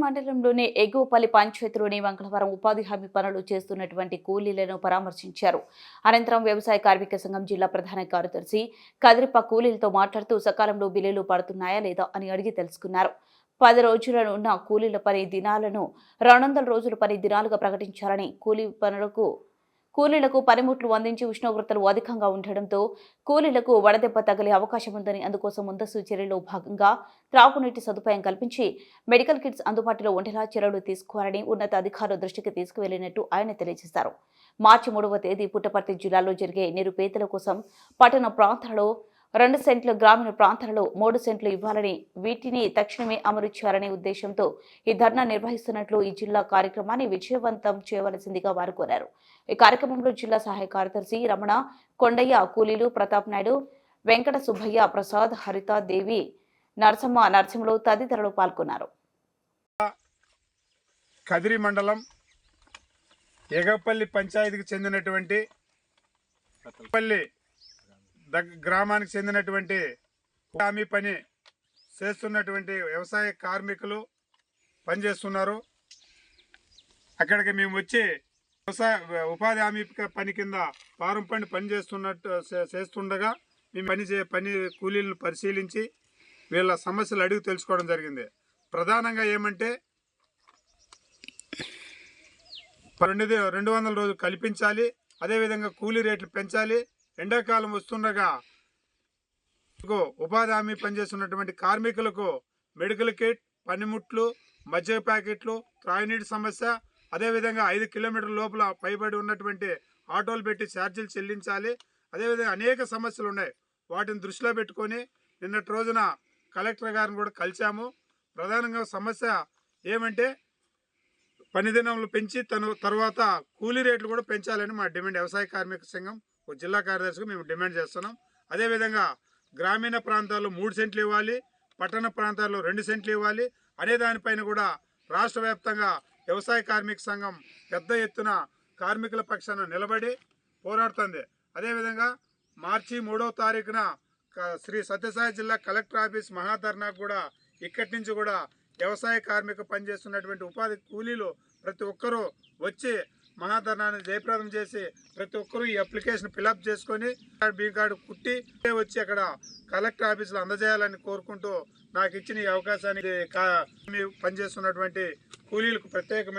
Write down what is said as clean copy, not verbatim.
మండలంలోని ఎగువపల్లి పంచాయతీలోని మంగళవారం ఉపాధి హామీ పనులు చేస్తున్నటువంటి కూలీలను పరామర్శించారు. అనంతరం వ్యవసాయ కార్మిక సంఘం జిల్లా ప్రధాన కార్యదర్శి కదిరిప కూలీలతో మాట్లాడుతూ సకాలంలో బిల్లులు పడుతున్నాయా లేదా అని అడిగి తెలుసుకున్నారు. 10 రోజులను ఉన్న కూలీల పని దినాలను 200 రోజుల పని దినాలుగా ప్రకటించాలని, కూలీలకు పనిముట్లు అందించి ఉష్ణోగ్రతలు అధికంగా ఉండడంతో కూలీలకు వడదెబ్బ తగిలే అవకాశం ఉందని, అందుకోసం ముందస్తు చర్యల్లో భాగంగా త్రాగునీటి సదుపాయం కల్పించి మెడికల్ కిట్స్ అందుబాటులో ఉండేలా చర్యలు తీసుకోవాలని ఉన్నత అధికారుల దృష్టికి తీసుకువెళ్లినట్టు ఆయన తెలియజేశారు. మార్చి 3వ తేదీ పుట్టపర్తి జిల్లాలో జరిగే నిరుపేదల కోసం పట్టణ ప్రాంతాలలో 2 సెంట్లు, గ్రామీణ ప్రాంతాలలో 3 సెంట్లు ఇవ్వాలని, వీటిని తక్షణమే అమలు చేయాలనే ఉద్దేశంతో ఈ ధర్నా నిర్వహిస్తున్నట్లు ఈ జిల్లా కార్యక్రమాన్ని విజయవంతం చేయవలసిందిగా వారు కోరారు. ఈ కార్యక్రమంలో జిల్లా సహాయ కార్యదర్శి రమణ, కొండయ్య, కూలీలు ప్రతాప్ నాయుడు, వెంకట సుబ్బయ్య, ప్రసాద్, హరిత, దేవి, నరసమ్మ, నరసింహులు తదితరులు పాల్గొన్నారు. కదిరి మండలం ఎగపల్లి పంచాయతీకి చెందినటువంటి పల్లి గ్రామానికి చెందినటువంటి హామీ పని చేస్తున్నటువంటి వ్యవసాయ కార్మికులు పనిచేస్తున్నారు. అక్కడికి మేము వచ్చి ఉపాధి హామీ పని కింద ఫారం పని చేస్తుండగా మేము పని కూలీలను పరిశీలించి వీళ్ళ సమస్యలు అడిగి తెలుసుకోవడం జరిగింది. ప్రధానంగా ఏమంటే 200 రోజులు కల్పించాలి, అదేవిధంగా కూలీ రేట్లు పెంచాలి. ఎండాకాలం వస్తుండగా ఉపాధి హామీ పనిచేస్తున్నటువంటి కార్మికులకు మెడికల్ కిట్, పనిముట్లు, మజ్జిగ ప్యాకెట్లు, త్రాగునీటి సమస్య, అదేవిధంగా 5 కిలోమీటర్ల లోపల పైబడి ఉన్నటువంటి ఆటోలు పెట్టి ఛార్జీలు చెల్లించాలి. అదేవిధంగా అనేక సమస్యలు ఉన్నాయి. వాటిని దృష్టిలో పెట్టుకొని నిన్నటి రోజున కలెక్టర్ గారిని కూడా కలిసాము. ప్రధానంగా సమస్య ఏమంటే పని దినములు పెంచి తర్వాత కూలీ రేట్లు కూడా పెంచాలని మా డిమాండ్. వ్యవసాయ కార్మిక సంఘం జిల్లా కార్యదర్శిగా మేము డిమాండ్ చేస్తున్నాం. అదేవిధంగా గ్రామీణ ప్రాంతాల్లో 3 సెంట్లు ఇవ్వాలి, పట్టణ ప్రాంతాల్లో 2 సెంట్లు ఇవ్వాలి అనే దానిపైన కూడా రాష్ట్ర వ్యాప్తంగా వ్యవసాయ కార్మిక సంఘం పెద్ద ఎత్తున కార్మికుల పక్షాన నిలబడి పోరాడుతుంది. అదేవిధంగా మార్చి 3వ తారీఖున శ్రీ సత్యసాయి జిల్లా కలెక్టర్ ఆఫీస్ మహాధర్నాకు కూడా ఇక్కడి నుంచి కూడా వ్యవసాయ కార్మిక పనిచేస్తున్నటువంటి ఉపాధి కూలీలు ప్రతి ఒక్కరూ వచ్చి మహాధర్నాన్ని జయప్రదం చేసి ప్రతి ఒక్కరూ ఈ అప్లికేషన్ ఫిలప్ చేసుకొని బీ కార్డు కుట్టి వచ్చి అక్కడ కలెక్టర్ ఆఫీసులో అందజేయాలని కోరుకుంటూ నాకు ఇచ్చిన ఈ అవకాశాన్ని పనిచేస్తున్నటువంటి కూలీలకు ప్రత్యేకమైన